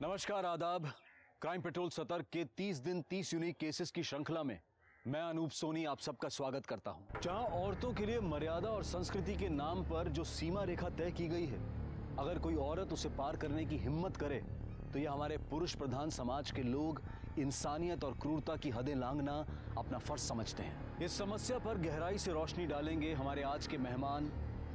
नमस्कार, आदाब। Crime petrol सतर्क के 30 दिन 30 यूनिक केसेस की श्रृंखला में मैं अनूप सोनी आप सबका स्वागत करता हूं। जहां औरतों के लिए मर्यादा और संस्कृति के नाम पर जो सीमा रेखा तय की गई है, अगर कोई औरत उसे पार करने की हिम्मत करे तो ये हमारे पुरुष प्रधान समाज के लोग इंसानियत और क्रूरता की हदें लांघना अपना फर्ज समझते हैं। इस समस्या पर गहराई से रोशनी डालेंगे हमारे आज के मेहमान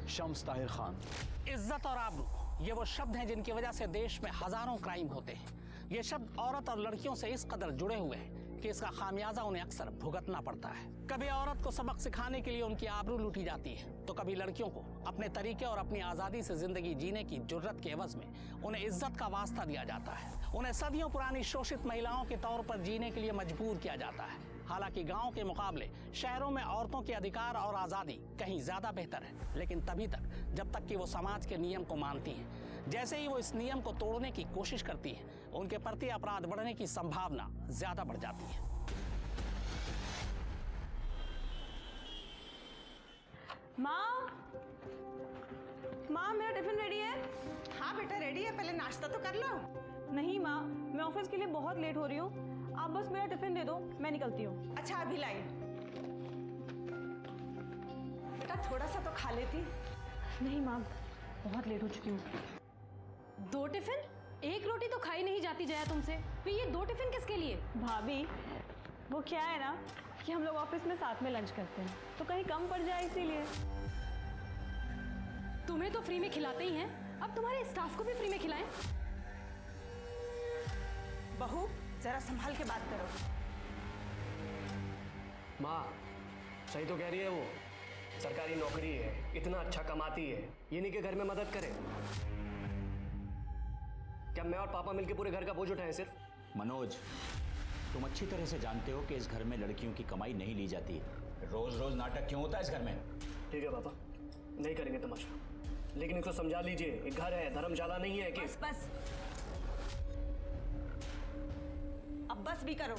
शम्स ताहिर खान। इज्जत और आबरू ये वो शब्द हैं जिनकी वजह से देश में हजारों क्राइम होते हैं। ये शब्द औरत और लड़कियों से इस कदर जुड़े हुए हैं कि इसका खामियाजा उन्हें अक्सर भुगतना पड़ता है। कभी औरत को सबक सिखाने के लिए उनकी आबरू लूटी जाती है, तो कभी लड़कियों को अपने तरीके और अपनी आज़ादी से जिंदगी जीने की जुर्रत के एवज में उन्हें इज्जत का वास्ता दिया जाता है। उन्हें सदियों पुरानी शोषित महिलाओं के तौर पर जीने के लिए मजबूर किया जाता है। हालांकि गांव के मुकाबले शहरों में औरतों के अधिकार और आज़ादी कहीं ज़्यादा बेहतर है, लेकिन तभी तक जब तक कि वो समाज के नियम को मानती हैं। जैसे ही वो इस नियम को तोड़ने की कोशिश करती हैं, उनके प्रति अपराध बढ़ने की संभावना ज़्यादा बढ़ जाती है। माँ मेरा टिफिन रेडी है? हाँ बेटा रेडी है, पहले नाश्ता तो कर लो। नहीं माँ, मैं ऑफिस के लिए बहुत लेट हो रही हूँ। आप बस मेरा टिफिन दे दो, मैं निकलती हूँ। अच्छा अभी लाई। बेटा थोड़ा सा तो खा लेती। नहीं माँ, बहुत लेट हो चुकी हूँ। 2 टिफिन? 1 रोटी तो खाई नहीं जाती जया तुमसे, फिर ये 2 टिफिन किसके लिए? भाभी वो क्या है ना कि हम लोग ऑफिस में साथ में लंच करते हैं, तो कहीं कम पड़ जाए इसीलिए। तुम्हें तो फ्री में खिलाते ही हैं, अब तुम्हारे स्टाफ को भी फ्री में खिलाएं। बहू जरा संभाल के बात करो। माँ सही तो कह रही है, वो सरकारी नौकरी है, इतना अच्छा कमाती है, ये नहीं कि घर में मदद करे। क्या मैं और पापा मिलकर पूरे घर का बोझ उठाएं सिर्फ? मनोज, तुम अच्छी तरह से जानते हो कि इस घर में लड़कियों की कमाई नहीं ली जाती है। रोज रोज नाटक क्यों होता है इस घर में? ठीक है पापा, नहीं करेंगे तमाशा, लेकिन इसको समझा लीजिए, एक घर है, धर्मशाला नहीं है कि। बस बस, अब बस भी करो।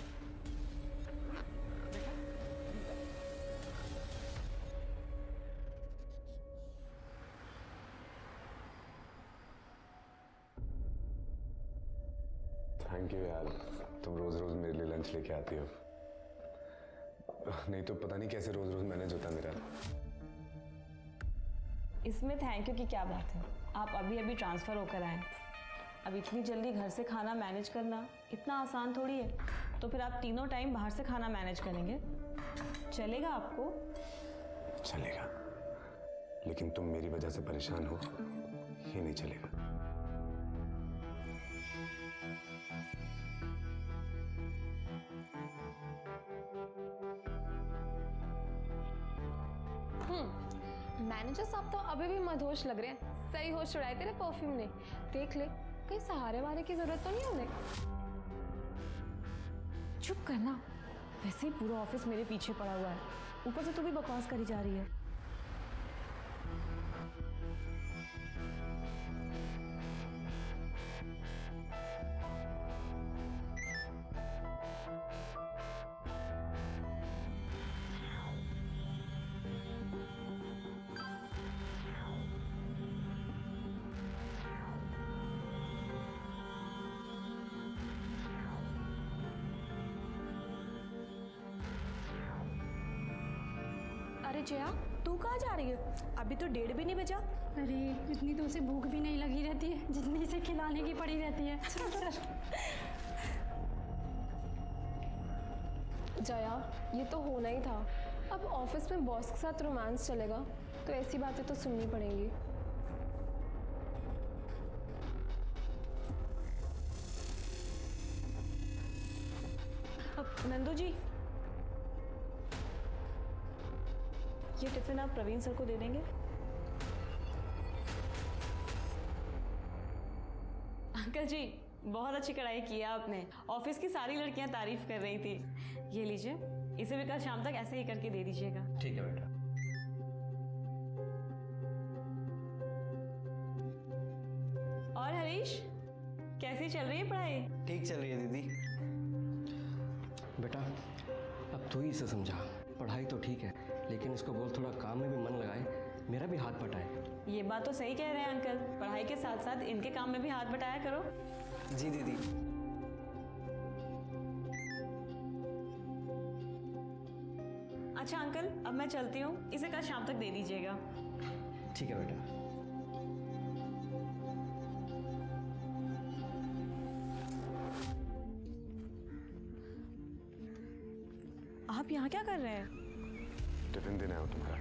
थैंक यू यार, तुम रोज रोज मेरे लिए लंच लेके आती हो। नहीं तो पता नहीं कैसे रोज रोज मैनेज होता मेरा। इसमें थैंक यू की क्या बात है? आप अभी अभी ट्रांसफ़र होकर आए, अब इतनी जल्दी घर से खाना मैनेज करना इतना आसान थोड़ी है। तो फिर आप तीनों टाइम बाहर से खाना मैनेज करेंगे? चलेगा आपको? चलेगा, लेकिन तुम मेरी वजह से परेशान हो, ये नहीं चलेगा। मैनेजर साहब तो अभी भी मदहोश लग रहे हैं। सही होश उड़ाए तेरे परफ्यूम ने। देख ले, कहीं सहारे वाले की जरूरत तो नहीं उन्हें। चुप करना, वैसे ही पूरा ऑफिस मेरे पीछे पड़ा हुआ है, ऊपर से तू भी बकवास करी जा रही है। अरे जया, तू कहाँ जा रही है? अभी तो 1:30 भी नहीं बजा। अरे इतनी तो उसे भूख भी नहीं लगी रहती है जितनी इसे खिलाने की पड़ी रहती है। जया, ये तो होना ही था। अब ऑफिस में बॉस के साथ रोमांस चलेगा तो ऐसी बातें तो सुननी पड़ेंगी। अब नंदू जी, ये टिफिन आप प्रवीण सर को दे देंगे? अंकल जी, बहुत अच्छी कढ़ाई की है आपने। ऑफिस की सारी लड़कियां तारीफ कर रही थी। ये लीजिए, इसे भी कल शाम तक ऐसे ही करके दे दीजिएगा। ठीक है बेटा। और हरीश, कैसी चल रही है पढ़ाई? ठीक चल रही है दीदी। बेटा अब तू ही इसे समझा, पढ़ाई तो ठीक है लेकिन इसको बोल थोड़ा काम में भी मन लगाए, मेरा भी हाथ बटाए। ये बात तो सही कह रहे हैं अंकल, पढ़ाई के साथ साथ इनके काम में भी हाथ बटाया करो। जी दीदी। अच्छा अंकल, अब मैं चलती हूँ, इसे कल शाम तक दे दीजिएगा। ठीक है बेटा। आप यहाँ क्या कर रहे हैं? टिफिन देना है तुम्हारा।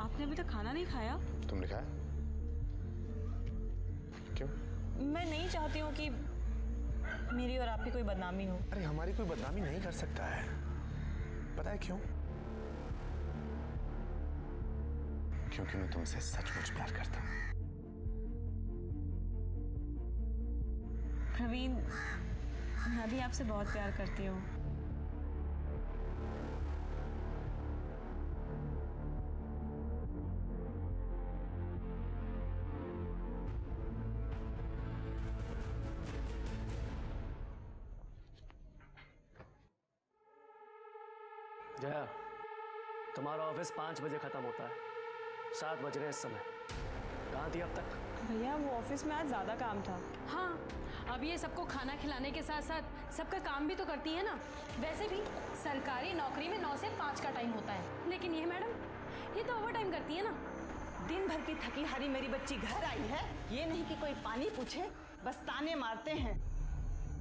आपने अभी तक खाना नहीं खाया? तुमने खाया? क्यों? मैं नहीं चाहती हूँ कि मेरी और आपकी कोई बदनामी हो। अरे हमारी कोई बदनामी नहीं कर सकता है, पता है क्यों? क्योंकि मैं तुमसे सचमुच प्यार करता हूँ। प्रवीण, मैं भी आपसे बहुत प्यार करती हूँ। जया, तुम्हारा ऑफिस 5 बजे खत्म होता है, 7 बज रहे हैं इस समय। कहाँ थी अब तक? भैया वो ऑफिस में आज ज़्यादा काम था। हाँ, अब ये सबको खाना खिलाने के साथ साथ सबका काम भी तो करती है ना। वैसे भी सरकारी नौकरी में 9 से 5 का टाइम होता है, लेकिन ये मैडम ये तो ओवर टाइम करती है ना। दिन भर की थकी हारी मेरी बच्ची घर आई है, ये नहीं कि कोई पानी पूछे, बस ताने मारते हैं।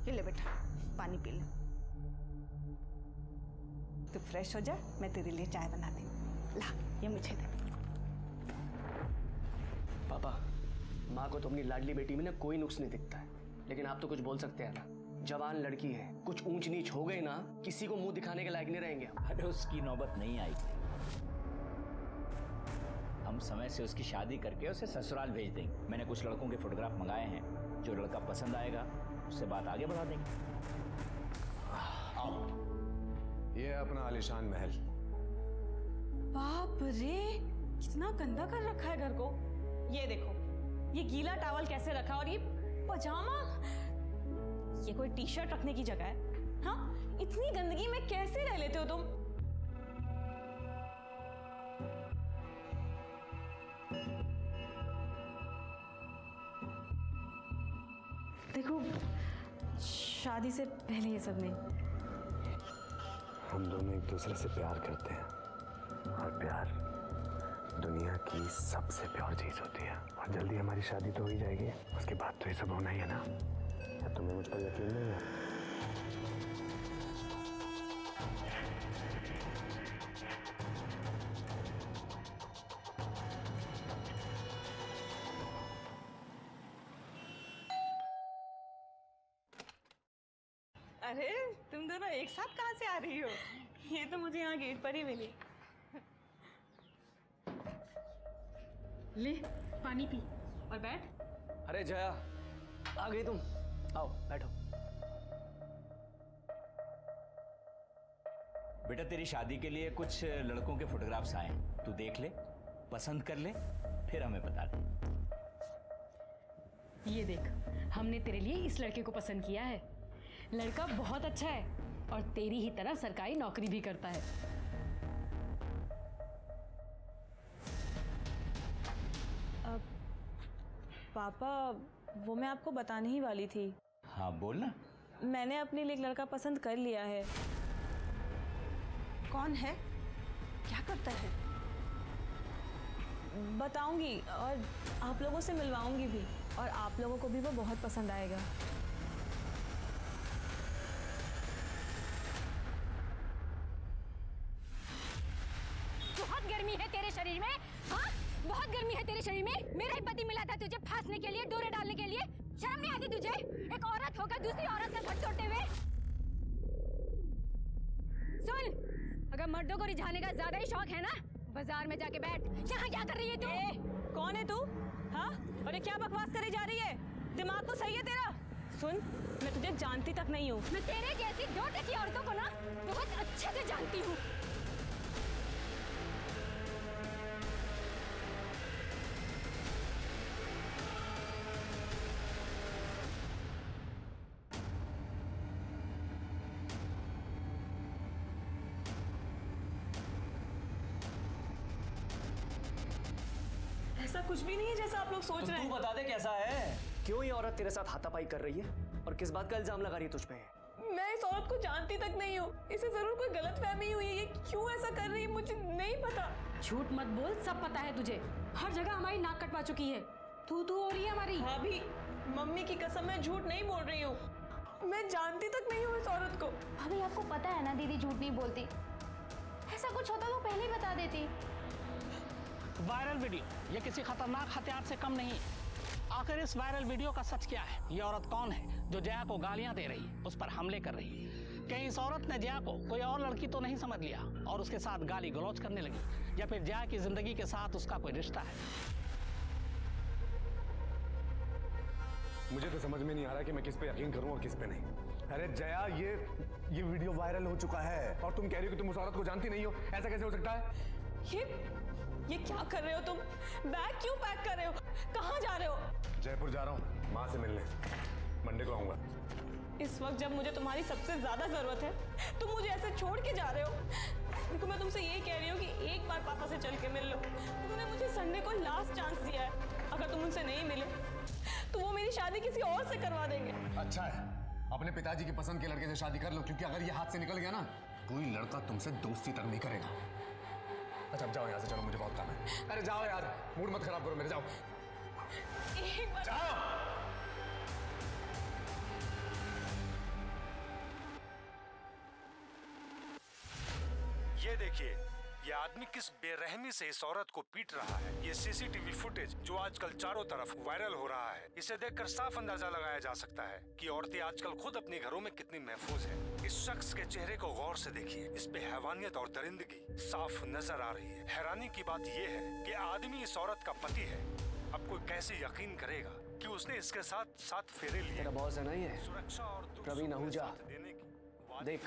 ये ले बेटा, पानी पी ले। तू फ्रेश हो जा, मैं तेरे लिए चाय बना दी। ला, ये मुझे दे। पापा, माँ को तो अपनी लाडली बेटी में ना कोई नुक्स नहीं दिखता है, लेकिन आप तो कुछ बोल सकते हैं ना। जवान लड़की है, कुछ ऊंच नीच हो गई ना, किसी को मुंह दिखाने के लायक नहीं रहेंगे। अरे उसकी नौबत नहीं आई, हम समय से उसकी शादी करके उसे ससुराल भेज देंगे। मैंने कुछ लड़कों के फोटोग्राफ मंगाए हैं, जो लड़का पसंद आएगा उससे बात आगे बढ़ा देंगे। आओ। ये है अपना आलीशान महल। बाप रे, कितना गंदा कर रखा है घर को। ये देखो, ये गीला टॉवल कैसे रखा, और ये पजामा, ये कोई टी शर्ट रखने की जगह है? हाँ, इतनी गंदगी में कैसे रह लेते हो तुम? देखो, शादी से पहले ये सब नहीं। हम दोनों एक दूसरे से प्यार करते हैं, और प्यार दुनिया की सबसे प्यार चीज होती है। और जल्दी हमारी शादी तो हो ही जाएगी, उसके बाद तो ये सब होना ही है ना। क्या तुम्हें मुझ पर यकीन नहीं है? अरे तुम दोनों एक साथ कहाँ से आ रही हो? ये तो मुझे यहाँ गेट पर ही मिली। ले पानी पी और बैठ। अरे जया, आ गई तुम, आओ बैठो। बेटा तेरी शादी के लिए कुछ लड़कों के फोटोग्राफ्स आए हैं, तू देख ले, पसंद कर ले, फिर हमें बता दे। ये देख, हमने तेरे लिए इस लड़के को पसंद किया है। लड़का बहुत अच्छा है और तेरी ही तरह सरकारी नौकरी भी करता है। पापा, वो मैं आपको बताने ही वाली थी। हाँ बोल ना। मैंने अपने लिए एक लड़का पसंद कर लिया है। कौन है, क्या करता है? बताऊंगी, और आप लोगों से मिलवाऊंगी भी, और आप लोगों को भी वो बहुत पसंद आएगा। बहुत गर्मी है तेरे शरीर में, हाँ? बहुत गर्मी है तेरे शरीर में। मेरा ही पति मिला था तुझे फांसने के लिए, डोरे डालने के लिए। शर्म नहीं आती तुझे, एक औरत होकर दूसरी औरत से घर तोड़ते हुए? सुन, अगर मर्दों को रिझाने का ज्यादा ही शौक है ना, बाजार में जाके बैठ। यहाँ क्या कर रही है तू? कौन है तू? हाँ, और ये क्या बकवास करे जा रही है? दिमाग तो सही है तेरा? सुन, मैं तुझे जानती तक नहीं हूँ। मैं तेरे जैसी 2 टकी औरतों को ना बहुत अच्छे से जानती हूँ। ऐसा कुछ भी नहीं है जैसा आप लोग सोच रहे हैं। तू बता दे कैसा है? क्यों ये औरत तेरे साथ हाथापाई कर रही है और किस बात का इल्जाम लगा रही है तुझ पे? मैं इस औरत को जानती तक नहीं हूँ, इसे जरूर कोई गलतफहमी हुई है। ये क्यों ऐसा कर रही है मुझे नहीं पता। झूठ मत बोल, सब पता है तुझे। हर जगह हमारी नाक कटवा चुकी है। तू हो रही है हमारी। भाभी, मम्मी की कसम मैं झूठ नहीं बोल रही हूँ, मैं जानती तक नहीं हूँ इस औरत को। भाभी आपको पता है ना दीदी झूठ नहीं बोलती। ऐसा कुछ होता तो पहले ही बता देती। वायरल वीडियो ये किसी खतरनाक हथियार से कम नहीं है। आखिर इस वायरल वीडियो का सच क्या है? ये औरत कौन है जो जया को गालियां दे रही है, उस पर हमले कर रही है? कहीं इस औरत ने जया को कोई और लड़की तो नहीं समझ लिया और उसके साथ गाली गलौज करने लगी, या फिर जया की जिंदगी के साथ उसका कोई रिश्ता है? मुझे तो समझ में नहीं आ रहा कि मैं किस पे यकीन करूं और किस पे नहीं। अरे जया, ये वीडियो वायरल हो चुका है और तुम कह रही हो कि तुम उस औरत को जानती नहीं हो। ऐसा कैसे हो सकता है? ये क्या कर रहे हो तुम? बैग क्यों पैक कर रहे हो? कहाँ जा रहे हो? जयपुर जा रहा हूँ माँ से मिलने, मंडे को आऊंगा। इस वक्त जब मुझे तुम्हारी सबसे ज्यादा जरूरत है तुम मुझे ऐसे छोड़ के जा रहे हो। देखो मैं तुमसे ये कह रही हूँ कि एक बार पापा से चल के मिल लो। उन्होंने मुझे संडे को लास्ट चांस दिया है, अगर तुम उनसे नहीं मिले तो वो मेरी शादी किसी और से करवा देंगे। अच्छा है, अपने पिताजी की पसंद के लड़के से शादी कर लो, क्योंकि अगर ये हाथ से निकल गया ना कोई लड़का तुमसे दोस्ती तक नहीं करेगा। अच्छा अब जाओ यहाँ से, चलो मुझे बहुत काम है। अरे जाओ यार, मूड मत खराब करो मेरे, जाओ एक बार जाओ। ये देखिए, ये आदमी किस बेरहमी से इस औरत को पीट रहा है। ये सीसीटीवी फुटेज जो आजकल चारों तरफ वायरल हो रहा है, इसे देखकर साफ अंदाजा लगाया जा सकता है कि औरतें आजकल खुद अपने घरों में कितनी महफूज हैं। इस शख्स के चेहरे को गौर से देखिए, इस पे हैवानियत और दरिंदगी साफ नजर आ रही है। हैरानी की बात ये है कि आदमी इस औरत का पति है। अब कोई कैसे यकीन करेगा कि उसने इसके साथ 7 फेरे लिए। तेरा बॉस है ना ये सुरक्षा और प्रवीण आहूजा, देख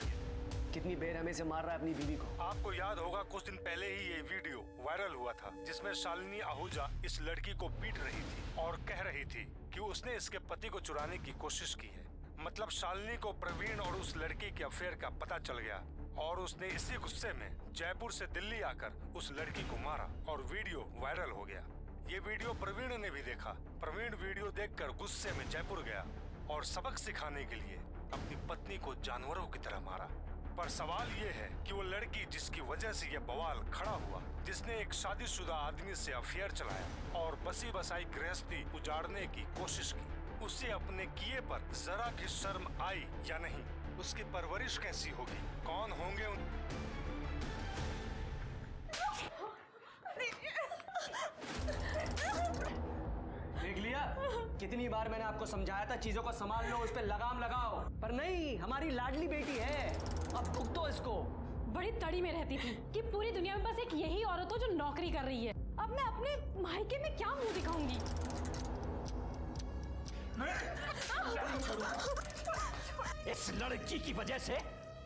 कितनी बेरहमी से मार रहा है अपनी बीवी को। आपको याद होगा कुछ दिन पहले ही ये वीडियो वायरल हुआ था जिसमें शालिनी आहूजा इस लड़की को पीट रही थी और कह रही थी कि उसने इसके पति को चुराने की कोशिश की है। मतलब शालिनी को प्रवीण और उस लड़की के अफेयर का पता चल गया और उसने इसी गुस्से में जयपुर से दिल्ली आकर उस लड़की को मारा और वीडियो वायरल हो गया। ये वीडियो प्रवीण ने भी देखा। प्रवीण वीडियो देखकर गुस्से में जयपुर गया और सबक सिखाने के लिए अपनी पत्नी को जानवरों की तरह मारा। पर सवाल ये है कि वो लड़की जिसकी वजह से ये बवाल खड़ा हुआ, जिसने एक शादीशुदा आदमी से अफेयर चलाया और बसी बसाई गृहस्थी उजाड़ने की कोशिश की, उसे अपने किए पर जरा भी शर्म आई या नहीं? उसकी परवरिश कैसी होगी? कौन होंगे उन... देख लिया, कितनी बार मैंने आपको समझाया था चीजों को संभाल लो, उस पे लगाम लगाओ, पर नहीं, हमारी लाडली बेटी है, अब भुगतो इसको। बड़ी तड़ी में रहती थी कि पूरी दुनिया में बस एक यही औरत हो जो नौकरी कर रही है। अब मैं अपने मायके में क्या मुंह दिखाऊंगी? इस लड़की की वजह से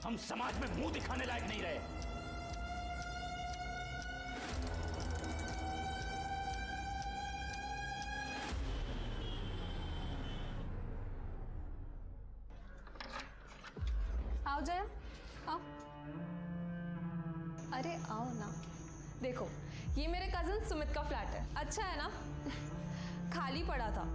हम समाज में मुंह दिखाने लायक नहीं रहे। आओ जया, आओ। अरे आओ ना। देखो ये मेरे कजन सुमित का फ्लैट है, अच्छा है ना? खाली पड़ा था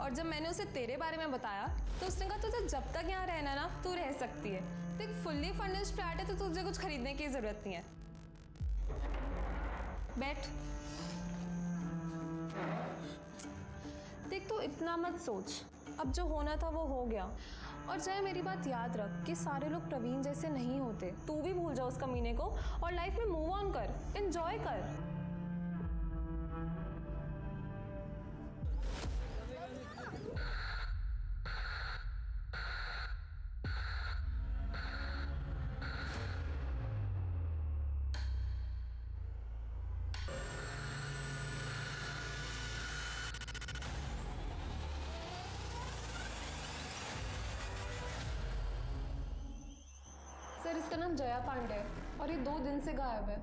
और जब मैंने उसे तेरे बारे में बताया तो उसने कहा तुझे जब तक यहाँ रहना ना तू रह सकती है। देख फुल्ली फर्निश्ड फ्लैट है तो तुझे कुछ खरीदने की जरूरत नहीं है। बैठ। देख तू इतना मत सोच, अब जो होना था वो हो गया। और जय मेरी बात याद रख कि सारे लोग प्रवीण जैसे नहीं होते। तू भी भूल जा उस कमीने को और लाइफ में मूव ऑन कर, एंजॉय कर। सर इसका नाम जया पांडे है और ये 2 दिन से गायब है।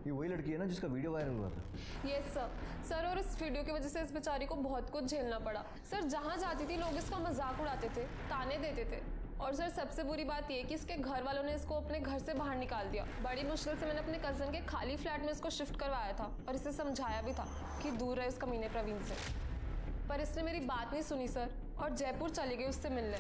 ये वही लड़की है ना जिसका वीडियो वायरल हुआ था? यस सर, और इस वीडियो की वजह से इस बेचारी को बहुत कुछ झेलना पड़ा। सर जहाँ जाती थी लोग इसका मजाक उड़ाते थे, ताने देते थे और सर सबसे बुरी बात ये कि इसके घर वालों ने इसको अपने घर से बाहर निकाल दिया। बड़ी मुश्किल से मैंने अपने कज़न के खाली फ्लैट में इसको शिफ्ट करवाया था और इसे समझाया भी था कि दूर रहे उस कमीने प्रवीण से, पर इसने मेरी बात नहीं सुनी सर और जयपुर चली गई उससे मिलने।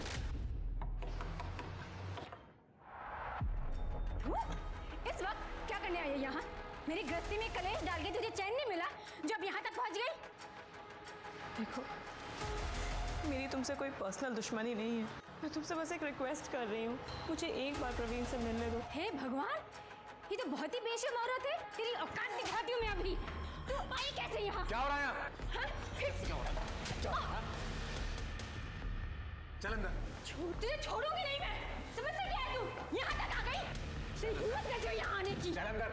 इस वक्त क्या करने आई है यहाँ? मेरी गृहस्थी में कलेश डाल के तुझे चैन नहीं मिला जो अब यहाँ तक पहुँच गई? देखो, मेरी तुमसे कोई पर्सनल दुश्मनी नहीं है, मैं तुमसे बस एक रिक्वेस्ट कर रही हूँ, मुझे एक बार प्रवीण से मिलने दो। हे भगवान, ये तो बहुत ही बेशर्म औरत है। तेरी औकात दिखाती हूँ मैं अभी। तू आई कैसे यहाँ? क्या हो रहा है यहाँ? चल अंदर। तुझे छोड़ूंगी नहीं मैं। समझ में क्या है तू? यहाँ तक आ गई? तेरी हिम्मत कैसे हुई यहाँ आने की? चल अंदर।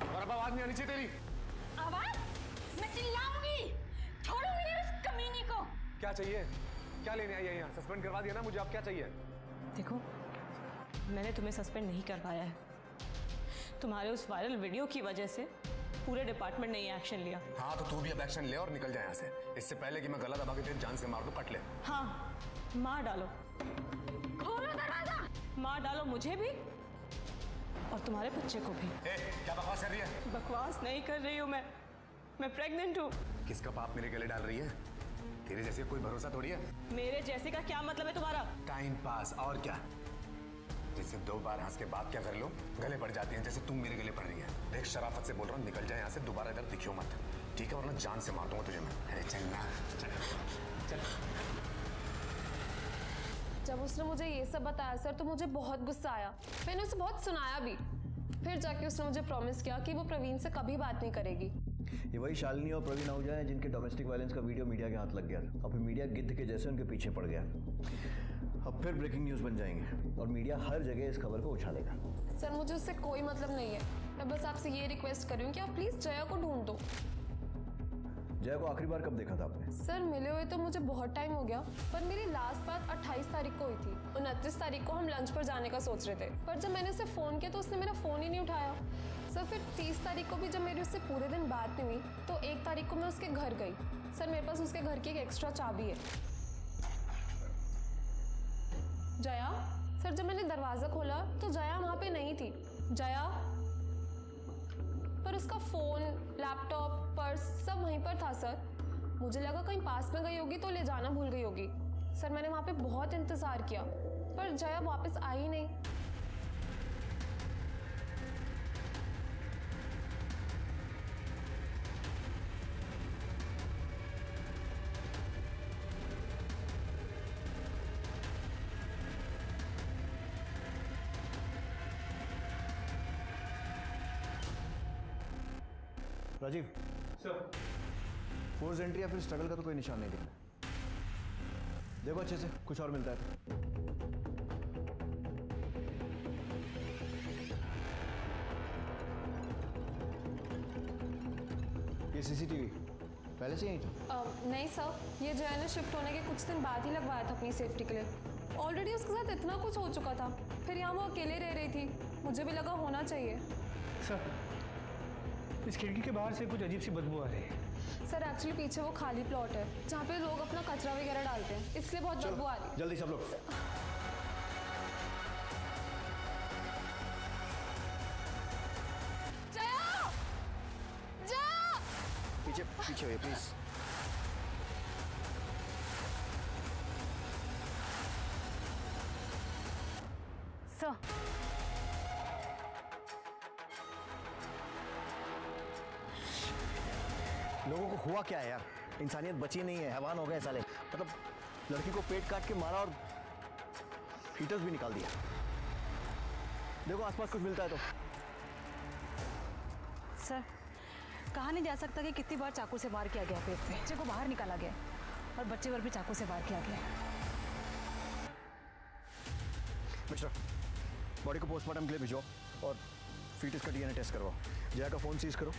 और अब आवाज नहीं आनी चाहिए तेरी। आवाज? मैं चिल्लाऊंगी। छोड़ूंगी नहीं उस कमीनी को। क्या चाहिए? क्या लेने आई है यहाँ? सस्पेंड करवा दिया ना मुझे, अब क्या चाहिए? देखो, मैंने तुम्हें सस्पेंड नहीं करवाया है। तुम्हारे उस वायरल वीडियो की वजह से पूरे डिपार्टमेंट ने ये एक्शन लिया। हाँ तो तू भी अब एक्शन ले और निकल जाए यहाँ से, इससे पहले कि मैं गला दबा के तेरी जान से मार दूं, कट ले। हाँ, मार डालो। खोलो दरवाजा। मार डालो मुझे भी और तुम्हारे बच्चे को भी। क्या बकवास कर रही है? बकवास नहीं कर रही हूँ मैं प्रेग्नेंट हूँ। किसका पाप मेरे गले डाल रही है? तेरे जैसे कोई भरोसा थोड़ी है। मेरे जैसे का क्या मतलब है तुम्हारा? टाइम पास और क्या? जिससे 2 बार हंस के बात क्या कर लो, गले पड़ जाती हैं जैसे तुम मेरे गले पड़ रही है। देख, शराफत से बोल रहा हूँ, निकल जाए यहाँ से, दोबारा इधर दिखियो मत, ठीक है? वरना जान से मार दूंगा तुझे मैं। अरे चल ना, चल। जब उसने मुझे ये सब बताया सर तो मुझे बहुत गुस्सा आया। मैंने उसे बहुत सुनाया भी। फिर जाके उसने मुझे प्रॉमिस किया कि वो प्रवीण से कभी बात नहीं करेगी। ये वही शालिनी और प्रवीण आहूजा हैं जिनके डोमेस्टिक वायलेंस का वीडियो मीडिया के हाथ लग गया और फिर मीडिया गिद्ध के जैसे उनके पीछे पड़ गया। अब फिर ब्रेकिंग न्यूज़ बन जाएंगे और मीडिया हर जगह इस खबर को उछालेगा। सर मुझे उससे कोई मतलब नहीं है। मैं बस आपसे ये रिक्वेस्ट कर रही हूँ कि आप प्लीज़ जया को ढूंढ दो। जया को आखिरी बार कब देखा था आपने? सर मिले हुए तो मुझे बहुत टाइम हो गया, पर मेरी लास्ट बात 28 तारीख को हुई थी। 29 तारीख को हम लंच पर जाने का सोच रहे थे, पर जब मैंने उसे फ़ोन किया तो उसने मेरा फ़ोन ही नहीं उठाया। सर फिर 30 तारीख को भी जब मेरी उससे पूरे दिन बात नहीं हुई तो 1 तारीख को मैं उसके घर गई। सर मेरे पास उसके घर की एक एक्स्ट्रा चाबी है। जया? सर जब मैंने दरवाज़ा खोला तो जया वहाँ पे नहीं थी। जया? पर उसका फ़ोन, लैपटॉप, पर्स सब वहीं पर था सर। मुझे लगा कहीं पास में गई होगी तो ले जाना भूल गई होगी। सर मैंने वहाँ पे बहुत इंतज़ार किया पर जया वापस आई ही नहीं। राजीव सर, फोर्स एंट्री या फिर स्ट्रगल का तो कोई निशान नहीं दिख रहा। देखो अच्छे से, कुछ और मिलता है तो। ये सीसीटीवी पहले से यही था? नहीं सर, ये जया ने शिफ्ट होने के कुछ दिन बाद ही लगवाया था अपनी सेफ्टी के लिए। ऑलरेडी उसके साथ इतना कुछ हो चुका था, फिर यहाँ वो अकेले रह रही थी, मुझे भी लगा होना चाहिए। सर इस खिड़की के बाहर से कुछ अजीब सी बदबू आ रही है। सर एक्चुअली पीछे वो खाली प्लॉट है जहाँ पे लोग अपना कचरा वगैरह डालते हैं, इसलिए बहुत बदबू आ रही है। जल्दी सब लोग। जया! जया! पीछे पीछे हुए प्लीज। सर लोगों को हुआ क्या है यार? इंसानियत बची नहीं है, हैवान हो गए साले। मतलब लड़की को पेट काट के मारा और फीटस भी निकाल दिया। देखो आसपास कुछ मिलता है तो। सर कहा नहीं जा सकता कि कितनी बार चाकू से वार किया गया पेट पे। बच्चे को बाहर निकाला गया और बच्चे पर भी चाकू से वार किया गया। मिस्टर, बॉडी को पोस्टमार्टम के लिए भिजो और फीटस का डीएनए टेस्ट करवाओ। जया का फ़ोन सीज करो,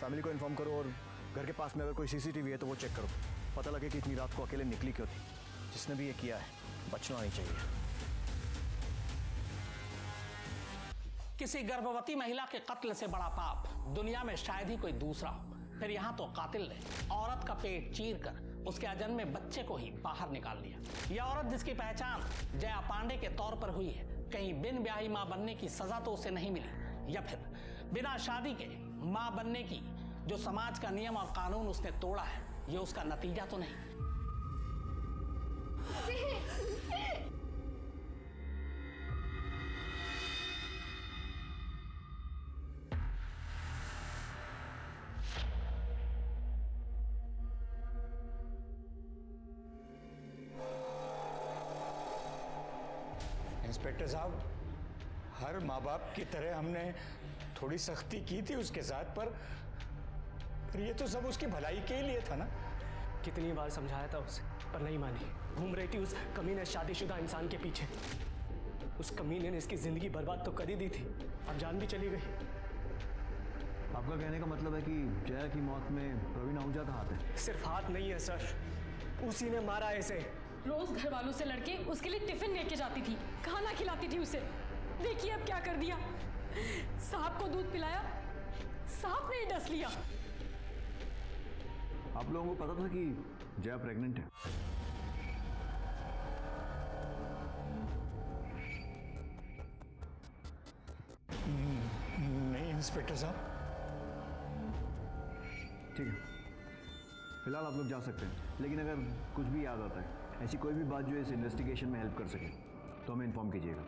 फैमिली को इन्फॉर्म करो और घर के पास में अगर कोई सीसीटीवी है तो वो चेक करो। पता लगे कि इतनी रात को अकेले निकली क्यों थी। जिसने भी ये किया है बचना नहीं चाहिए। किसी गर्भवती महिला के कत्ल से बड़ा पाप दुनिया में शायद ही कोई दूसरा हो। फिर यहाँ तो कातिल ने औरत का पेट चीर कर उसके अजन्मे बच्चे को ही बाहर निकाल लिया। यह औरत जिसकी पहचान जया पांडे के तौर पर हुई है, कहीं बिन ब्याही मां बनने की सजा तो उसे नहीं मिली, या फिर बिना शादी के मां बनने की जो समाज का नियम और कानून उसने तोड़ा है, ये उसका नतीजा तो नहीं। इंस्पेक्टर साहब, हर माँ बाप की तरह हमने थोड़ी सख्ती की थी उसके साथ, पर ये तो सब उसकी भलाई के लिए था ना। कितनी बार समझाया था उसे, पर नहीं मानी। घूम रही थी उस कमीने शादीशुदा इंसान के पीछे। उस कमीने ने इसकी जिंदगी बर्बाद तो कर ही दी थी, अब जान भी चली गई। आपका कहने का मतलब है कि जया की मौत में प्रवीण आहूजा का हाथ है? सिर्फ हाथ नहीं है सर, उसी ने मारा है इसे। रोज घर वालों से लड़के उसके लिए टिफिन लेके जाती थी, खाना खिलाती थी उसे। देखिए अब क्या कर दिया। सांप को दूध पिलाया, सांप ने ही डस लिया। आप लोगों को पता था कि जया प्रेग्नेंट है? नहीं इंस्पेक्टर साहब। ठीक है, फिलहाल आप लोग जा सकते हैं, लेकिन अगर कुछ भी याद आता है, ऐसी कोई भी बात जो इस इन्वेस्टिगेशन में हेल्प कर सके, तो हमें इन्फॉर्म कीजिएगा।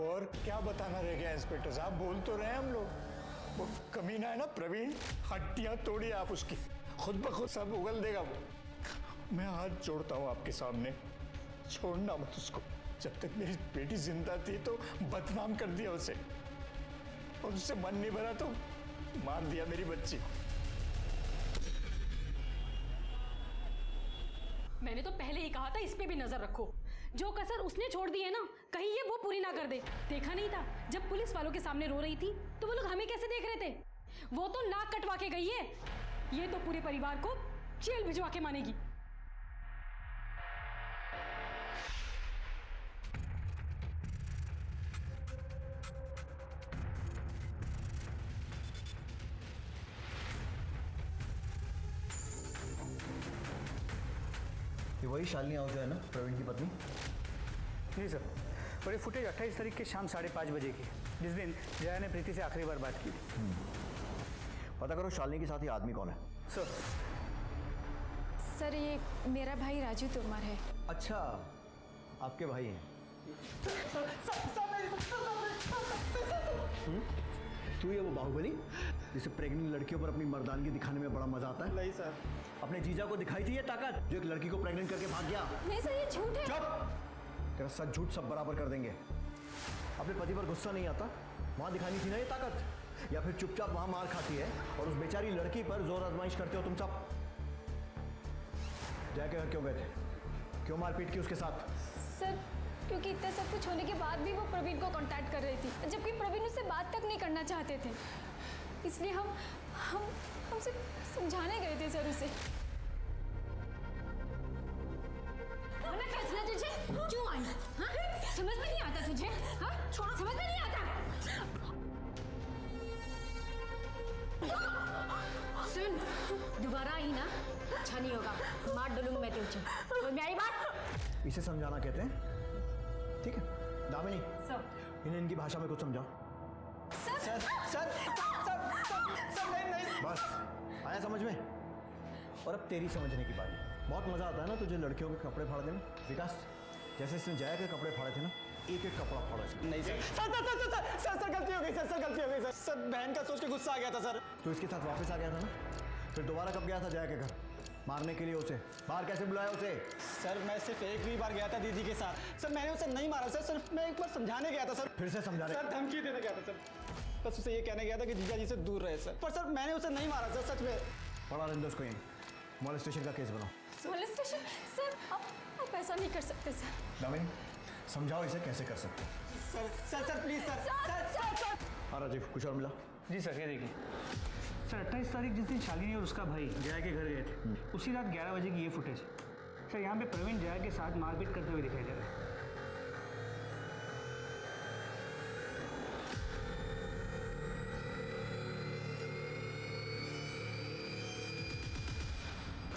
और क्या बताना रह गया इंस्पेक्टर साहब, बोल तो रहे हैं हम लोग। वो कमीना है ना प्रवीण, हड्डियां तोड़ी आप उसकी, खुद ब खुद सब उगल देगा वो। मैं हाथ जोड़ता हूँ आपके सामने, छोड़ना मत उसको। जब तक मेरी बेटी जिंदा थी तो बदनाम कर दिया उसे, और उससे मन नहीं भरा तो मार दिया मेरी बच्ची। मैंने तो पहले ही कहा था इस पे भी नजर रखो। जो कसर उसने छोड़ दी है ना, कहीं ये वो पूरी ना कर दे। देखा नहीं था जब पुलिस वालों के सामने रो रही थी तो वो लोग हमें कैसे देख रहे थे? वो तो नाक कटवा के गई है, ये तो पूरे परिवार को जेल भिजवा के मानेगी। ये वही शालिनी आहूजा है ना, प्रवीण की पत्नी? जी सर, और ये फुटेज 28 तारीख के शाम 5:30 बजे की, जिस दिन जया ने प्रीति से आखिरी बार बात की। पता करो शालिनी के साथ ये आदमी कौन है। सर ये मेरा भाई राजू तोमर है। अच्छा, आपके भाई हैं? तू ये वो बाहुबली जिसे प्रेग्नेंट लड़कियों पर अपनी मर्दानगी दिखाने में बड़ा मजा आता है? नहीं सर। अपने जीजा को दिखाई थी ये ताकत जो एक लड़की को प्रेग्नेंट करके भाग गया? नहीं सर, ये झूठ है। चुप! तेरा सच झूठ सब बराबर कर देंगे। अपने पति पर गुस्सा नहीं आता, वहां दिखानी थी ना ये ताकत, या फिर चुपचाप वहां मार खाती है और उस बेचारी लड़की पर जोर आजमाइश करते हो तुम सब? जया के घर क्यों गए थे? क्यों मारपीट की उसके साथ? सर क्योंकि इतना सब कुछ होने के बाद भी वो प्रवीण को कांटेक्ट कर रही थी, जबकि प्रवीण उससे बात तक नहीं करना चाहते थे। इसलिए हम सिर्फ समझाने गए थे सर उसे। मैं फैसला तुझे क्यों आई? हाँ? समझ में नहीं आता तुझे? हाँ? छोड़ो, समझ में नहीं आता। सुन, दोबारा आई ना, अच्छा नहीं होगा, मार डालूंगी मैं तुझे। कोई मेरी बात? इसे समझाना कहते हैं, ठीक है? दामिनी, इन्हें इनकी भाषा में कुछ समझाओ। बस आया समझ में? और अब तेरी समझने की बारी। बहुत मजा आता है ना तुझे लड़कियों के कपड़े फाड़ने में, विकास? जैसे इसने जया के कपड़े फाड़े थे ना, एक एक कपड़ा फाड़ा इसने। नहीं सर, सर गलती हो गई सर, गलती हो गई सर, बहन का सोच के गुस्सा आ गया था सर। तो इसके साथ वापस आ गया था ना, फिर दोबारा कब गया था जया के घर मारने के लिए उसे? बाहर कैसे बुलाया उसे? सर मैं सिर्फ एक ही बार गया था दीदी के साथ सर, मैंने उसे नहीं मारा सर, सिर्फ मैं एक बार समझाने गया था सर। फिर से समझाने? सर धमकी देने गया था सर, बस उसे ये कहने गया था कि जीजा जी से दूर रहे सर, पर सर मैंने उसे नहीं मारा सर, सच में। पढ़ा लेंगे उसको, यहीं मॉलेस्टेशन का केस बनाओ। मॉलेस्टेशन? सर आप ऐसा नहीं कर सकते सर। दामिनी, समझाओ इसे कैसे कर सकते हैं। Sir please sir. हाँ राजीव, कुछ और मिला? जी सर, ये देखिए सर, 28 तारीख जिस दिन शालिनी और उसका भाई जया के घर गए थे, उसी रात 11 बजे की ये फुटेज सर। यहाँ पे प्रवीण जया के साथ मारपीट करते हुए दिखाई दे रहा है।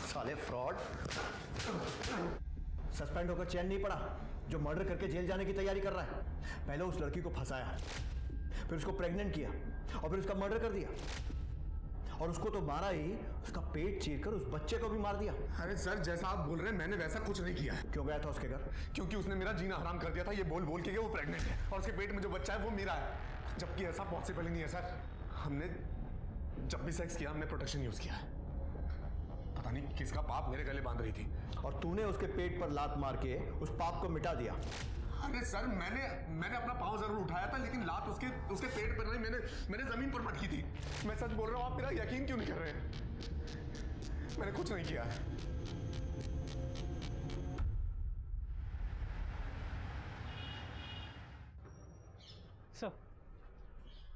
साले साले फ्रॉड। सस्पेंड होकर चैन नहीं पड़ा, जो मर्डर करके जेल जाने की तैयारी कर रहा है। पहले उस लड़की को फंसाया, फिर उसको प्रेग्नेंट किया और फिर उसका मर्डर कर दिया। और उसको तो मारा ही, उसका पेट चीरकर उस बच्चे को भी मार दिया। अरे सर, जैसा आप बोल रहे हैं मैंने वैसा कुछ नहीं किया है। क्यों गया था उसके घर? क्योंकि उसने मेरा जीना हराम कर दिया था ये बोल बोल के कि वो प्रेग्नेंट है और उसके पेट में जो बच्चा है वो मेरा है, जबकि ऐसा पॉसिबल ही नहीं है सर। हमने जब भी सेक्स किया हमने प्रोटेक्शन यूज किया है। पता नहीं किसका पाप मेरे गले बांध रही थी और तूने उसके पेट पर लात मार के उस पाप को मिटा दिया। अरे सर, मैंने अपना पाँव जरूर उठाया था, लेकिन लात उसके पेट पर नहीं, मैंने जमीन पर पटकी थी। मैं सच बोल रहा हूँ, आप मेरा यकीन क्यों नहीं कर रहे हैं? मैंने कुछ नहीं किया है।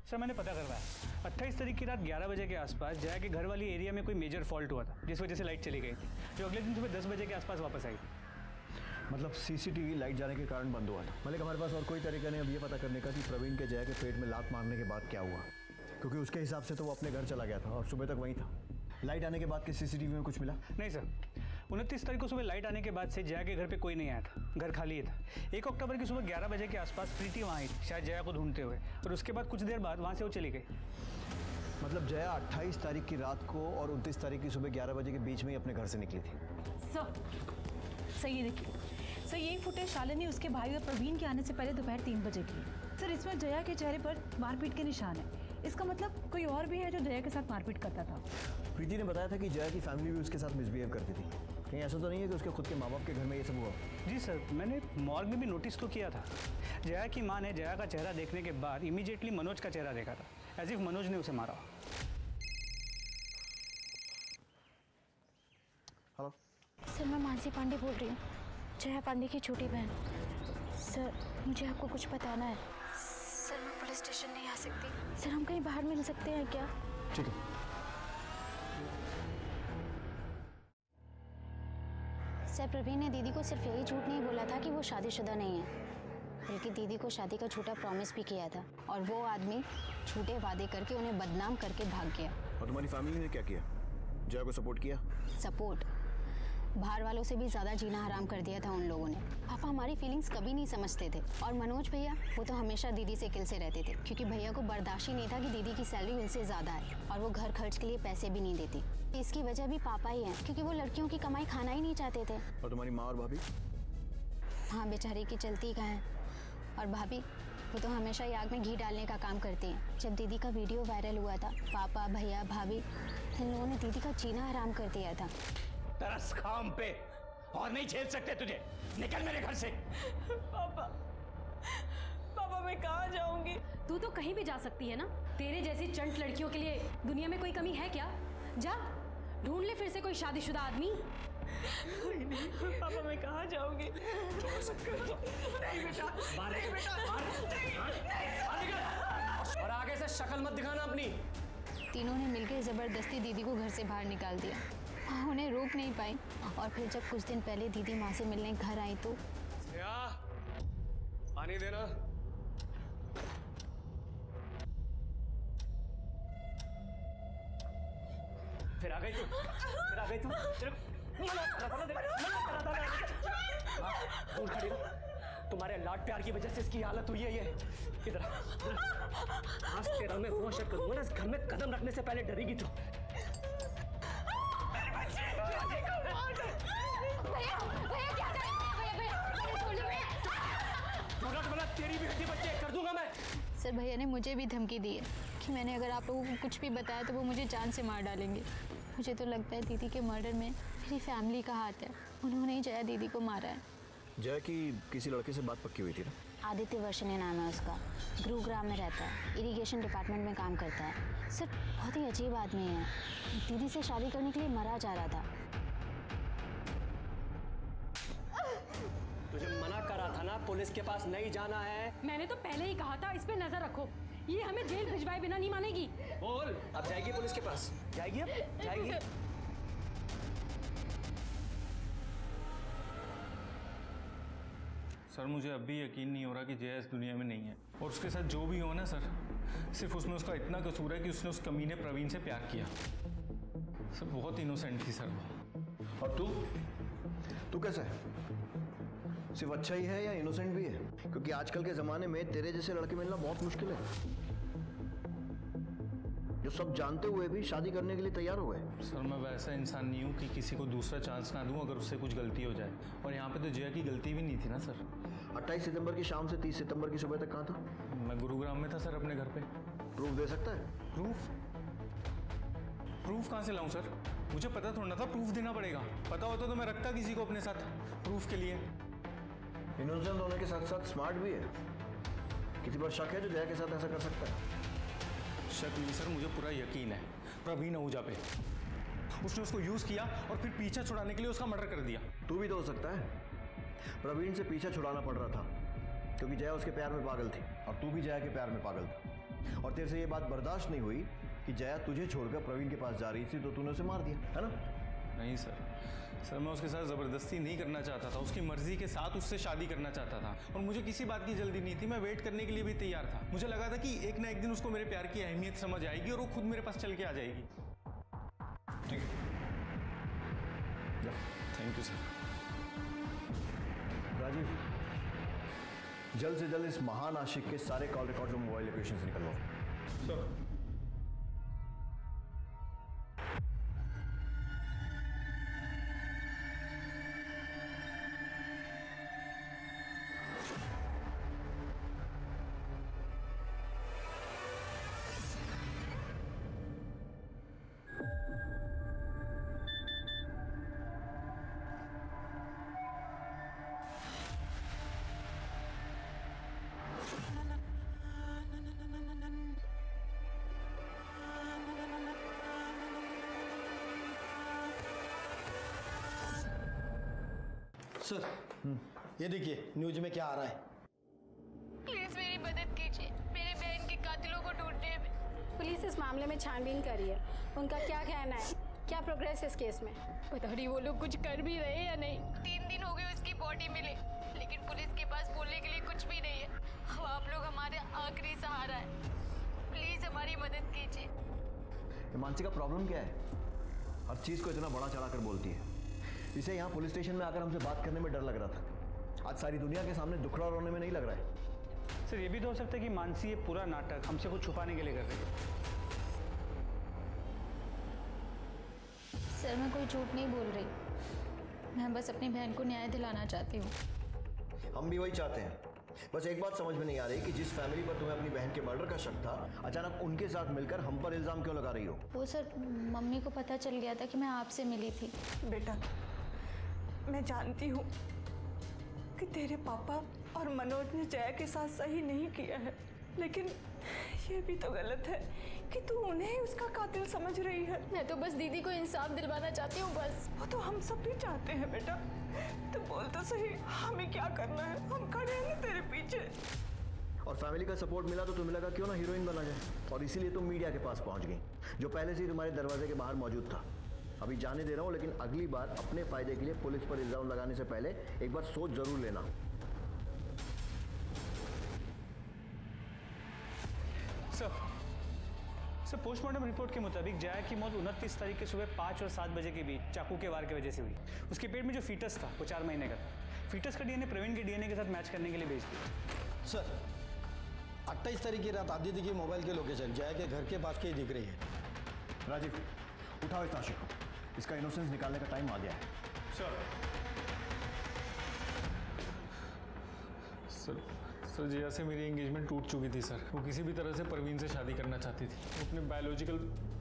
सर मैंने पता करवाया, 28 तारीख की रात 11 बजे के आसपास जया के घर वाली एरिया में कोई मेजर फॉल्ट हुआ था, जिस वजह से लाइट चली गई थी, जो अगले दिन सुबह 10 बजे के आसपास वापस आई। मतलब सीसीटीवी लाइट जाने के कारण बंद हुआ था। मलिक, हमारे पास और कोई तरीका नहीं अब ये पता करने का कि प्रवीण के जया के पेट में लात मारने के बाद क्या हुआ, क्योंकि उसके हिसाब से तो वो अपने घर चला गया था और सुबह तक वहीं था। लाइट आने के बाद के सीसीटीवी में कुछ मिला? नहीं सर, 29 तारीख को सुबह लाइट आने के बाद से जया के घर पे कोई नहीं आया था, घर खाली था। 1 अक्टूबर की सुबह 11 बजे के आसपास प्रीति वहाँ आई, शायद जया को ढूंढते हुए, और उसके बाद कुछ देर बाद वहाँ से वो चली गई। मतलब जया 28 तारीख की रात को और 29 तारीख की सुबह 11 बजे के बीच में ही अपने घर से निकली थी। सर ये देखिए सर, यही फुटेज शालिनी उसके भाई और प्रवीण के आने से पहले दोपहर 3 बजे की है। सर इसमें जया के चेहरे पर मारपीट के निशान है। इसका मतलब कोई और भी है जो जया के साथ मारपीट करता था। प्रीति ने बताया था कि जया की फैमिली भी उसके साथ मिसबिहेव करती थी। कहीं ऐसा तो नहीं है कि उसके खुद के माँ बाप के घर में ये सब हुआ? जी सर, मैंने मॉर्ग में भी नोटिस तो किया था। जया की माँ ने जया का चेहरा देखने के बाद इमीडिएटली मनोज का चेहरा देखा था, एज इफ मनोज ने उसे मारा। हेलो सर, मैं मानसी पांडे बोल रही हूँ, जया पांडे की छोटी बहन। सर मुझे आपको कुछ बताना है। सर मैं पुलिस स्टेशन नहीं आ सकती। सर हम कहीं बाहर मिल सकते हैं क्या? ठीक है। सर प्रवीण ने दीदी को सिर्फ यही झूठ नहीं बोला था कि वो शादीशुदा नहीं है, बल्कि दीदी को शादी का झूठा प्रॉमिस भी किया था, और वो आदमी झूठे वादे करके उन्हें बदनाम करके भाग गया। और तुम्हारी फैमिली ने क्या किया? जया को सपोर्ट किया? सपोर्ट? बाहर वालों से भी ज़्यादा जीना हराम कर दिया था उन लोगों ने। पापा हमारी फीलिंग्स कभी नहीं समझते थे, और मनोज भैया वो तो हमेशा दीदी से किल से रहते थे, क्योंकि भैया को बर्दाश्त ही नहीं था कि दीदी की सैलरी उनसे ज़्यादा है और वो घर खर्च के लिए पैसे भी नहीं देती। इसकी वजह भी पापा ही हैं, क्योंकि वो लड़कियों की कमाई खाना ही नहीं चाहते थे। और तुम्हारी माँ और भाभी? हाँ बेचारी की चलती कहाँ है। और भाभी वो तो हमेशा आग में घी डालने का काम करती हैं। जब दीदी का वीडियो वायरल हुआ था, पापा भैया भाभी इन लोगों ने दीदी का जीना हराम कर दिया था। तरस खाम पे और नहीं झेल सकते तुझे, निकल मेरे घर से। पापा मैं कहाँ जाऊंगी? तू तो कहीं भी जा सकती है ना। तेरे जैसी चंट लड़कियों के लिए दुनिया में कोई कमी है क्या? जा ढूंढ ले फिर से कोई शादीशुदा आदमी। नहीं पापा मैं कहाँ जाऊंगी? नहीं बेटा, और आगे से शक्ल मत दिखाना अपनी। तीनों ने मिलकर जबरदस्ती दीदी को घर से बाहर निकाल दिया। उन्हें रोक नहीं पाई, और फिर जब कुछ दिन पहले दीदी माँ से मिलने घर आई तो पानी देना। फिर आ गई तू। तुम्हारे लाड प्यार की वजह से इसकी हालत हुई है ये। इधर आज तेरा मैं वो शक करूंगा ना, इस घर में कदम रखने से पहले डरेगी तू। तेरी भी हड्डी बच्चे कर दूंगा मैं। सर भैया ने मुझे भी धमकी दी है कि मैंने अगर आप लोगों को कुछ भी बताया तो वो मुझे जान से मार डालेंगे। मुझे तो लगता है दीदी के मर्डर में मेरी फैमिली का हाथ है। उन्होंने ही जया दीदी को मारा है। जया की किसी लड़के से बात पक्की हुई थी ना? आदित्य वर्षने नाम है उसका, गुरुग्राम में रहता है, इरिगेशन डिपार्टमेंट में काम करता है। सर बहुत ही अजीब आदमी है, दीदी से शादी करने के लिए मरा जा रहा था। तुझे मना करा था ना, पुलिस के पास नहीं जाना है। मैंने तो पहले ही कहा था इस पे नजर रखो, ये हमें जेल भिजवाए बिना नहीं मानेगी। बोल, अब जाएगी पुलिस के पास? जाएगी? अब जाएगी? सर मुझे अब भी यकीन नहीं हो रहा कि जया इस दुनिया में नहीं है, और उसके साथ जो भी हो ना सर, सिर्फ उसमें उसका इतना कसूर है कि उसने उस कमीने प्रवीण से प्यार किया। सर बहुत इनोसेंट थी सर वो। और तू कैसा है? सिर्फ अच्छा ही है या इनोसेंट भी है? क्योंकि आजकल के जमाने में तेरे जैसे लड़के मिलना बहुत मुश्किल है, जो सब जानते हुए भी शादी करने के लिए तैयार हो गए। सर मैं वैसा इंसान नहीं हूँ कि किसी को दूसरा चांस ना दूं अगर उससे कुछ गलती हो जाए, और यहाँ पे तो जया की गलती भी नहीं थी ना सर। 28 सितंबर की शाम से 30 सितंबर की सुबह तक कहाँ था? मैं गुरुग्राम में था सर, अपने घर पे। प्रूफ दे सकता है? प्रूफ कहाँ से लाऊं सर? मुझे पता थोड़ा ना था प्रूफ देना पड़ेगा। पता होता तो मैं रखता किसी को अपने साथ प्रूफ के लिए। इनोसेंट होने के साथ साथ स्मार्ट भी है। किसी पर शक है जो जया के साथ ऐसा कर सकता है? शक नहीं सर, मुझे पूरा यकीन है प्रवीण आहूजा पे। उसने उसको यूज किया और फिर पीछा छुड़ाने के लिए उसका मर्डर कर दिया। तू भी तो हो सकता है। प्रवीण से पीछा छुड़ाना पड़ रहा था क्योंकि जया उसके प्यार में पागल थी, और तू भी जया के प्यार में पागल था, और तेरे से ये बात बर्दाश्त नहीं हुई कि जया तुझे छोड़कर प्रवीण के पास जा रही थी, तो तूने उसे मार दिया, है ना? नहीं सर, मैं उसके साथ ज़बरदस्ती नहीं करना चाहता था, उसकी मर्जी के साथ उससे शादी करना चाहता था, और मुझे किसी बात की जल्दी नहीं थी। मैं वेट करने के लिए भी तैयार था। मुझे लगा था कि एक ना एक दिन उसको मेरे प्यार की अहमियत समझ आएगी और वो खुद मेरे पास चल के आ जाएगी। ठीक है, थैंक यू सर। राजीव, जल्द से जल्द इस महान आशिक के सारे कॉल रिकॉर्ड्स और मोबाइल लोकेशन से निकलवाओ। सर सर, ये देखिए न्यूज में क्या आ रहा है। प्लीज मेरी मदद कीजिए, मेरे बहन के कातिलों को ढूंढने में। पुलिस इस मामले में छानबीन कर रही है। उनका क्या कहना है? क्या प्रोग्रेस है इस केस में? पता नहीं वो लोग कुछ कर भी रहे हैं या नहीं। 3 दिन हो गए उसकी बॉडी मिले, लेकिन पुलिस के पास बोलने के लिए कुछ भी नहीं है। अब आप लोग हमारे आखिरी सहारा है, प्लीज हमारी मदद कीजिए। मानसी का प्रॉब्लम क्या है? हर चीज को इतना बड़ा चढ़ा कर बोलती है। इसे यहाँ पुलिस स्टेशन में आकर हमसे बात करने में डर लग रहा था, आज सारी दुनिया के सामने दुखड़ा रोने में नहीं लग रहा है। सर ये भी तो हो सकता है कि मानसी ये पूरा नाटक हमसे कुछ छुपाने के लिए कर रही है। सर मैं कोई झूठ नहीं बोल रही, मैं बस अपनी बहन को न्याय दिलाना चाहती हूँ। हम भी वही चाहते हैं। बस एक बात समझ में नहीं आ रही कि जिस फैमिली पर तुम्हें अपनी बहन के मर्डर का शक था, अचानक उनके साथ मिलकर हम पर इल्जाम क्यों लगा रही हो? वो सर, मम्मी को पता चल गया था कि मैं आपसे मिली थी। बेटा, मैं जानती हूँ कि तेरे पापा और मनोज ने जया के साथ सही नहीं किया है, लेकिन ये भी तो गलत है कि तू उन्हें ही उसका कातिल समझ रही है। मैं तो बस दीदी को इंसाफ दिलवाना चाहती हूँ, बस। वो तो हम सब भी चाहते हैं बेटा। तू बोल तो सही, हमें क्या करना है? हम खड़े हैं ना तेरे पीछे। और फैमिली का सपोर्ट मिला तो तुम्हें लगा क्यों ना हीरोइन बना जाए, और इसीलिए तुम मीडिया के पास पहुंच गई, जो पहले से ही तुम्हारे दरवाजे के बाहर मौजूद था। अभी जाने दे रहा हूँ, लेकिन अगली बार अपने फायदे के लिए पुलिस पर इल्जाम लगाने से पहले एक बार सोच जरूर लेना। सर पोस्टमार्टम रिपोर्ट के मुताबिक जया की मौत 29 तारीख के सुबह 5 और 7 बजे के बीच चाकू के वार की वजह से हुई। उसके पेट में जो फीटस था वो 4 महीने का था। फीटस का डीएनए प्रवीण के डीएनए के साथ मैच करने के लिए भेज दिया। सर 28 तारीख की रात आदित्य की मोबाइल की लोकेशन जया के घर के पास की दिख रही है। राजीव, उठाओ इस आशिक को, इसका इनोसेंस निकालने का टाइम आ गया है। सर जया से मेरी एंगेजमेंट टूट चुकी थी सर। वो किसी भी तरह से प्रवीण से शादी करना चाहती थी। वो अपने बायोलॉजिकल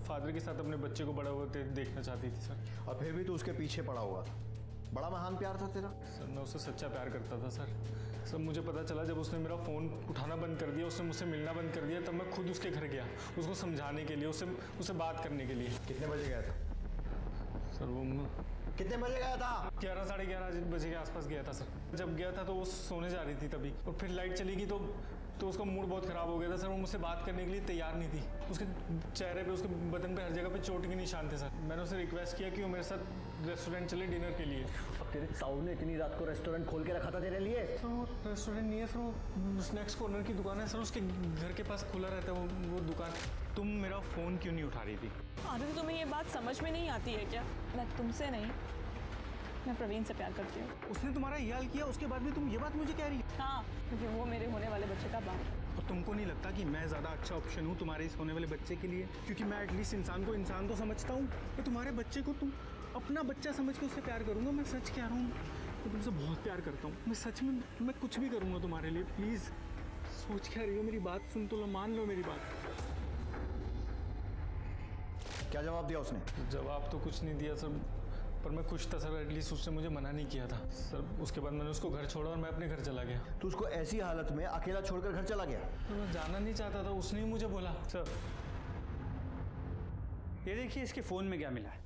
फादर के साथ अपने बच्चे को बड़ा होते देखना चाहती थी सर। और फिर भी तो उसके पीछे पड़ा हुआ था। बड़ा महान प्यार था तेरा। सर मैं उससे सच्चा प्यार करता था सर। मुझे पता चला जब उसने मेरा फ़ोन उठाना बंद कर दिया, उसने मुझसे मिलना बंद कर दिया, तब मैं खुद उसके घर गया उसको समझाने के लिए, उससे बात करने के लिए। कितने बजे गया था सर? वो कितने बजे गया था? 11 साढ़े 11 बजे के आसपास गया था सर। जब गया था तो वो सोने जा रही थी तभी, और फिर लाइट चली गई तो उसका मूड बहुत ख़राब हो गया था सर। वो मुझसे बात करने के लिए तैयार नहीं थी। उसके चेहरे पे, उसके बदन पे, हर जगह पे चोट के निशान थे सर। मैंने उसे रिक्वेस्ट किया कि वो मेरे साथ रेस्टोरेंट चले डिनर के लिए। अब तेरे साहू ने इतनी रात को रेस्टोरेंट खोल के रखा था तेरे लिए? सर वो रेस्टोरेंट नहीं है सर, वो स्नैक्स कॉर्नर की दुकान है सर। उसके घर के पास खुला रहता है वो दुकान। तुम मेरा फ़ोन क्यों नहीं उठा रही थी? अरे तुम्हें ये बात समझ में नहीं आती है क्या? मैं तुमसे नहीं, मैं प्रवीण से प्यार करती हूँ। उसने तुम्हारा ये हाल किया, उसके बाद भी तुम ये बात मुझे कह रही हो? हाँ, क्योंकि वो मेरे होने वाले बच्चे का बाप है। और तुमको नहीं लगता कि मैं ज़्यादा अच्छा ऑप्शन हूँ तुम्हारे इस होने वाले बच्चे के लिए? क्योंकि मैं एटलीस्ट इंसान को इंसान तो समझता हूँ। तो तुम्हारे बच्चे को तुम अपना बच्चा समझ के उससे प्यार करूँगा। मैं सच कह रहा हूँ, मैं तुमसे बहुत प्यार करता हूँ। मैं सच में, मैं कुछ भी करूँगा तुम्हारे लिए। प्लीज़ सोच क्या रही हो? मेरी बात सुन तो लो, मान लो मेरी बात। क्या जवाब दिया उसने? जवाब तो कुछ नहीं दिया सर, पर मैं खुश था सर। एटलीस्ट उसने मुझे मना नहीं किया था सर। उसके बाद मैंने उसको घर छोड़ा और मैं अपने घर चला गया। तो उसको ऐसी हालत में अकेला छोड़कर घर चला गया? तो मैं जाना नहीं चाहता था, उसने ही मुझे बोला। सर ये देखिए इसके फ़ोन में क्या मिला है।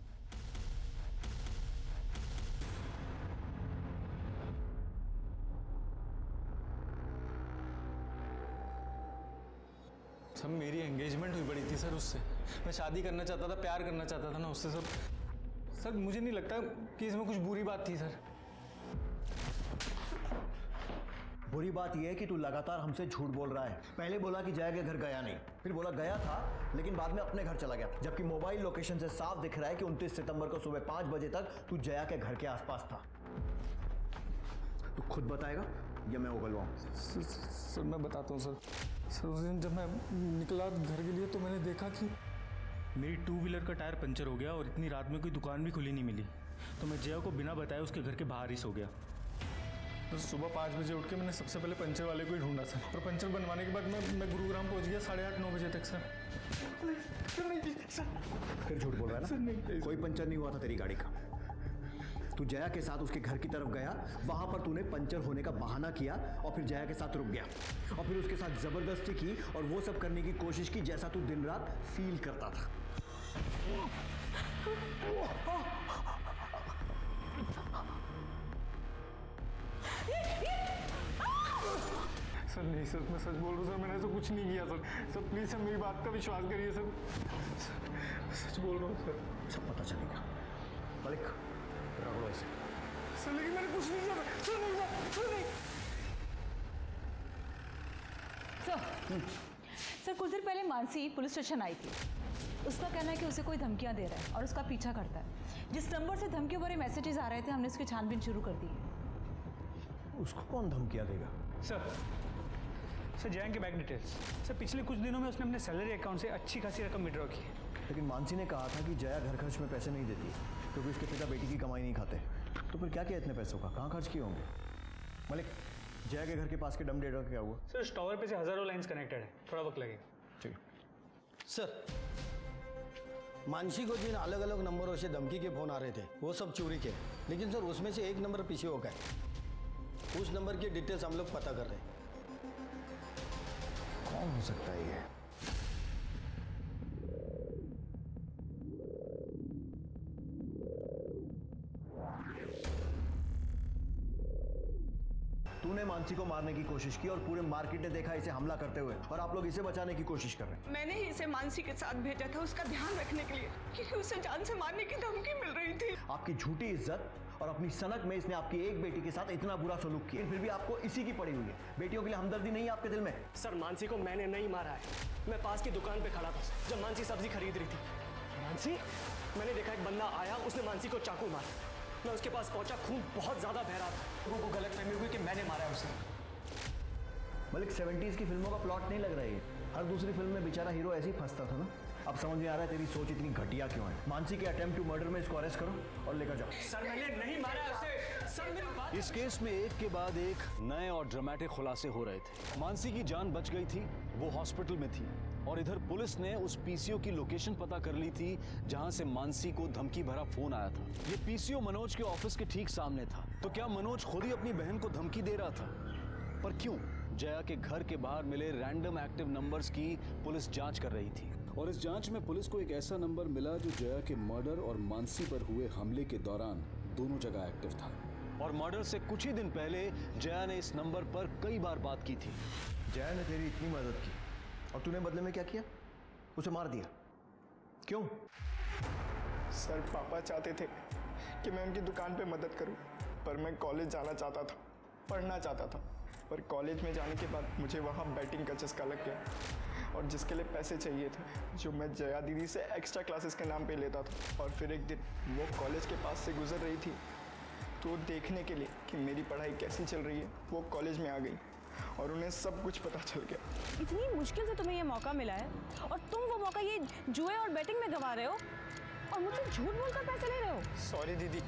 सब मेरी एंगेजमेंट हुई पड़ी थी सर उससे। मैं शादी करना चाहता था, प्यार करना चाहता था ना उससे सर। सर मुझे नहीं लगता कि इसमें कुछ बुरी बात थी सर। बुरी बात यह है कि तू लगातार हमसे झूठ बोल रहा है। पहले बोला कि जया के घर गया नहीं, फिर बोला गया था लेकिन बाद में अपने घर चला गया, जबकि मोबाइल लोकेशन से साफ दिख रहा है कि 29 सितंबर को सुबह 5 बजे तक तू जया के घर के आसपास था। तू खुद बताएगा या मैं उगलवाऊं? सर मैं बताता हूँ सर। उस दिन जब मैं निकला घर के लिए तो मैंने देखा कि मेरी 2 व्हीलर का टायर पंचर हो गया और इतनी रात में कोई दुकान भी खुली नहीं मिली। तो मैं जया को बिना बताए उसके घर के बाहर ही सो गया। तो सुबह 5 बजे उठ के मैंने सबसे पहले पंचर वाले को ही ढूंढा सर। और पंचर बनवाने के बाद मैं गुरुग्राम पहुंच गया 8:30-9 बजे तक सर। फिर झूठ बोल रहा है ना? सर नहीं, कोई पंचर नहीं हुआ था तेरी गाड़ी का। तू जया के साथ उसके घर की तरफ गया, वहां पर तूने पंचर होने का बहाना किया और फिर जया के साथ रुक गया और फिर उसके साथ जबरदस्ती की और वो सब करने की कोशिश की जैसा तू दिन रात फील करता था। सर नहीं सर, मैं सच बोल रहा हूँ सर। मैंने ऐसा कुछ नहीं किया सर। सर प्लीज सर मेरी बात का विश्वास करिए सर। सच बोल रहा हूँ सर। सब पता चलेगा। मलिक पकड़ो इसे। सर लेकिन मैंने कुछ नहीं किया सर। नहीं सर कुछ देर पहले मानसी पुलिस स्टेशन आई थी। उसका कहना है कि उसे कोई धमकियां दे रहा है और उसका पीछा करता है। जिस नंबर से धमकियों भरे मैसेजेस आ रहे थे हमने उसकी छानबीन शुरू कर दी है। उसको कौन धमकियां देगा? सर जया के बैंक डिटेल्स। सर पिछले कुछ दिनों में उसने अपने सैलरी अकाउंट से अच्छी खासी रकम विड्रॉ की है। लेकिन मानसी ने कहा था कि जया घर खर्च में पैसे नहीं देती क्योंकि उसके पिता बेटी की कमाई नहीं खाते। तो फिर क्या किया इतने पैसों का? कहाँ खर्च किए होंगे? मलिक जया के घर के पास के डम डेटा का क्या हुआ? सर स्टॉवर पे से हजारों लाइंस कनेक्टेड है, थोड़ा वक्त लगेगा। ठीक सर मानसी को जिन अलग अलग नंबरों से धमकी के फोन आ रहे थे वो सब चोरी के, लेकिन सर उसमें से एक नंबर पीछे हो गए। उस नंबर की डिटेल्स हम लोग पता कर रहे हैं। कौन हो सकता है ये? तूने मानसी को मारने की कोशिश की और पूरे मार्केट ने देखा इसे हमला करते हुए और आप लोग इसे बचाने की कोशिश कर रहे हैं। मैंने ही इसे मानसी के साथ भेजा था उसका ध्यान रखने के लिए, क्योंकि उसे जान से मारने की धमकी मिल रही थी। आपकी झूठी इज्जत और अपनी सनक में इसने आपकी एक बेटी के साथ इतना बुरा सलूक किया, फिर भी आपको इसी की पड़ी हुई है। बेटियों के लिए हमदर्दी नहीं है आपके दिल में? सर मानसी को मैंने नहीं मारा है। मैं पास की दुकान पे खड़ा था जब मानसी सब्जी खरीद रही थी। मानसी? मैंने देखा एक बंदा आया, उसने मानसी को चाकू मारा। मैं उसके पास पहुंचा, खून बहुत ज्यादा बह रहा था। लोगों को गलतफहमी हुई कि मैंने मारा है उसे। मलिक 70s की फिल्मों का प्लॉट नहीं लग रहा है। हर दूसरी फिल्म में बेचारा हीरो ऐसे ही फंसता था ना। अब समझ में आ रहा है तेरी सोच इतनी घटिया क्यों है। मानसी के अटेम्प्ट टू मर्डर में इसको अरेस्ट करो और लेकर जाओ। सर मैंने नहीं मारा उसे। सर मेरी बात। इस केस में एक के बाद एक नए और ड्रामेटिक खुलासे हो रहे थे। मानसी की जान बच गई थी, वो हॉस्पिटल में थी और इधर पुलिस ने उस पीसीओ की लोकेशन पता कर ली थी जहां से मानसी को धमकी भरा फोन आया था। ये पीसीओ मनोज के ऑफिस के ठीक सामने था। तो क्या मनोज खुद ही अपनी बहन को धमकी दे रहा था? पर क्यों? जया के घर के बाहर मिले रैंडम एक्टिव नंबर्स की पुलिस जांच कर रही थी और इस जांच में पुलिस को एक ऐसा नंबर मिला जो जया के मर्डर और मानसी पर हुए हमले के दौरान दोनों जगह एक्टिव था। और मर्डर से कुछ ही दिन पहले जया ने इस नंबर पर कई बार बात की थी। जया ने तेरी इतनी मदद की और तूने बदले में क्या किया? उसे मार दिया। क्यों? सर पापा चाहते थे कि मैं उनकी दुकान पे मदद करूं, पर मैं कॉलेज जाना चाहता था, पढ़ना चाहता था। पर कॉलेज में जाने के बाद मुझे वहाँ बैटिंग का चस्का लग गया और जिसके लिए पैसे चाहिए थे, जो मैं जया दीदी से एक्स्ट्रा क्लासेस के नाम पे लेता था। और फिर एक दिन वो कॉलेज के पास से गुजर रही थी तो देखने के लिए कि मेरी पढ़ाई कैसी चल रही है वो कॉलेज में आ गई और उन्हें सब कुछ पता चल गया। इतनी मुश्किल से तुम्हें ये मौका मिला है और तुम वो मौका ये जुए और बैटिंग में गंवा रहे हो और मुझसे झूठ बोलकर पैसे ले रहे हो। सॉरी दीदी,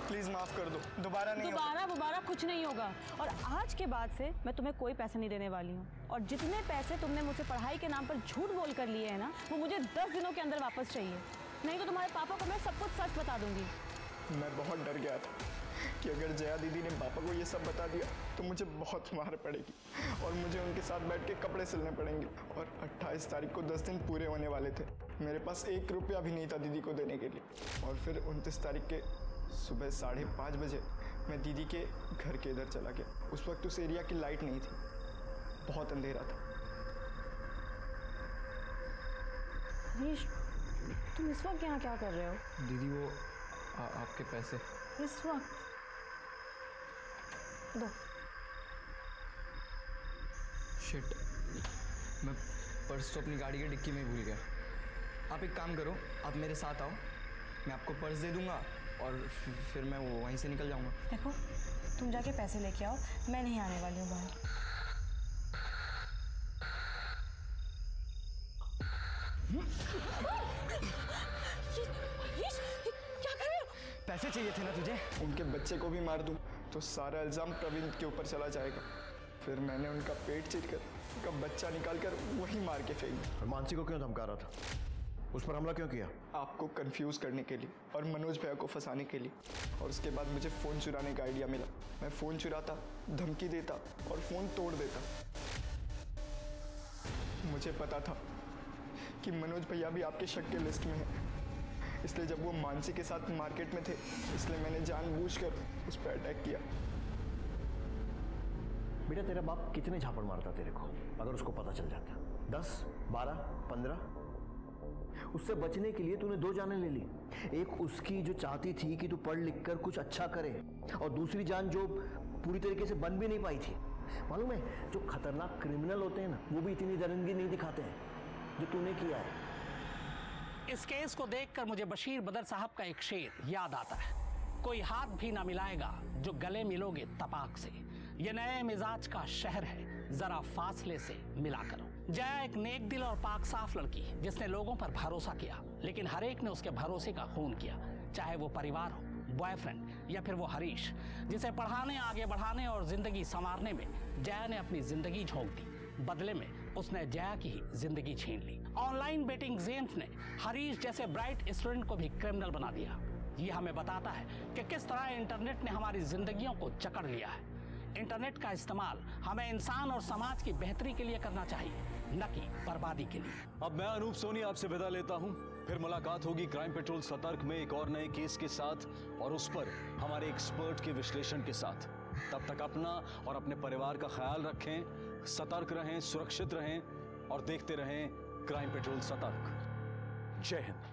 प्लीज़ माफ़ कर दो, दोबारा नहीं होगा। दोबारा कुछ नहीं होगा और आज के बाद से मैं तुम्हें कोई पैसे नहीं देने वाली हूँ और जितने पैसे तुमने मुझसे पढ़ाई के नाम पर झूठ बोल कर लिए हैं ना, वो मुझे 10 दिनों के अंदर वापस चाहिए, नहीं तो तुम्हारे पापा को मैं सब कुछ सच बता दूंगी। मैं बहुत डर गया था कि अगर जया दीदी ने पापा को ये सब बता दिया तो मुझे बहुत मार पड़ेगी और मुझे उनके साथ बैठ के कपड़े सिलने पड़ेंगे। और 28 तारीख को 10 दिन पूरे होने वाले थे। मेरे पास 1 रुपया भी नहीं था दीदी को देने के लिए। और फिर 29 तारीख के सुबह 5:30 बजे मैं दीदी के घर के इधर चला गया। उस वक्त उस एरिया की लाइट नहीं थी, बहुत अंधेरा था। हरीश, तुम इस वक्त यहाँ क्या कर रहे हो? दीदी वो आपके पैसे इस वक्त दो। शिट, मैं पर्स तो अपनी गाड़ी की डिक्की में ही भूल गया। आप एक काम करो, आप मेरे साथ आओ, मैं आपको पर्स दे दूंगा और फिर मैं वहीं से निकल जाऊंगा। देखो, तुम जाके पैसे लेके आओ, मैं नहीं आने वाली हूँ बाहर। क्या कर रहे हो? पैसे चाहिए थे ना तुझे? उनके बच्चे को भी मार दूं तो सारा इल्जाम प्रवीण के ऊपर चला जाएगा। फिर मैंने उनका पेट चीरकर उनका बच्चा निकालकर वही मार के फेंक दिया। मानसी को क्यों धमका रहा था? उस पर हमला क्यों किया? आपको कंफ्यूज करने के लिए और मनोज भैया को फंसाने के लिए। और उसके बाद मुझे फ़ोन चुराने का आइडिया मिला। मैं फ़ोन चुराता, धमकी देता और फ़ोन तोड़ देता। मुझे पता था कि मनोज भैया भी आपके शक के लिस्ट में है, इसलिए जब वो मानसी के साथ मार्केट में थे, इसलिए मैंने जानबूझकर उस पर अटैक किया। बेटा, तेरा बाप कितने झापड़ मारता तेरे को अगर उसको पता चल जाता? 10, 12, 15? उससे बचने के लिए तूने 2 जानें ले ली। एक उसकी जो चाहती थी कि तू पढ़ लिख कर कुछ अच्छा करे, और दूसरी जान जो पूरी तरीके से बन भी नहीं पाई थी। मालूम है, जो खतरनाक क्रिमिनल होते हैं ना, वो भी इतनी दरिंदगी नहीं दिखाते हैं जो तूने किया है। इस केस को देखकर मुझे बशीर बदर साहब का एक शेर याद आता है, कोई हाथ भी ना मिलाएगा जो गले मिलोगे तपाक से। ये नए मिजाज का शहर है, जरा फासले से मिला करो। जया एक नेक दिल और पाक साफ लड़की जिसने लोगों पर भरोसा किया, लेकिन हर एक ने उसके भरोसे का खून किया, चाहे वो परिवार हो, बॉयफ्रेंड या फिर वो हरीश, जिसे पढ़ाने, आगे बढ़ाने और जिंदगी संवारने में जया ने अपनी जिंदगी झोंक दी। बदले में उसने जया की ही जिंदगी छीन ली। ऑनलाइन बेटिंग गेम्स ने हरीश जैसे ब्राइट स्टूडेंट को भी क्रिमिनल बना दिया। ये हमें बताता है कि किस तरह इंटरनेट ने हमारी जिंदगियों को जकड़ लिया है। इंटरनेट का इस्तेमाल हमें इंसान और समाज की बेहतरी के लिए करना चाहिए, न कि बर्बादी के लिए। अब मैं अनूप सोनी आपसे विदा लेता हूं। फिर मुलाकात होगी क्राइम पेट्रोल सतर्क में एक और नए केस के साथ और उस पर हमारे एक्सपर्ट के विश्लेषण के साथ। तब तक अपना और अपने परिवार का ख्याल रखें, सतर्क रहें, सुरक्षित रहें और देखते रहें क्राइम पेट्रोल सतर्क। जय हिंद।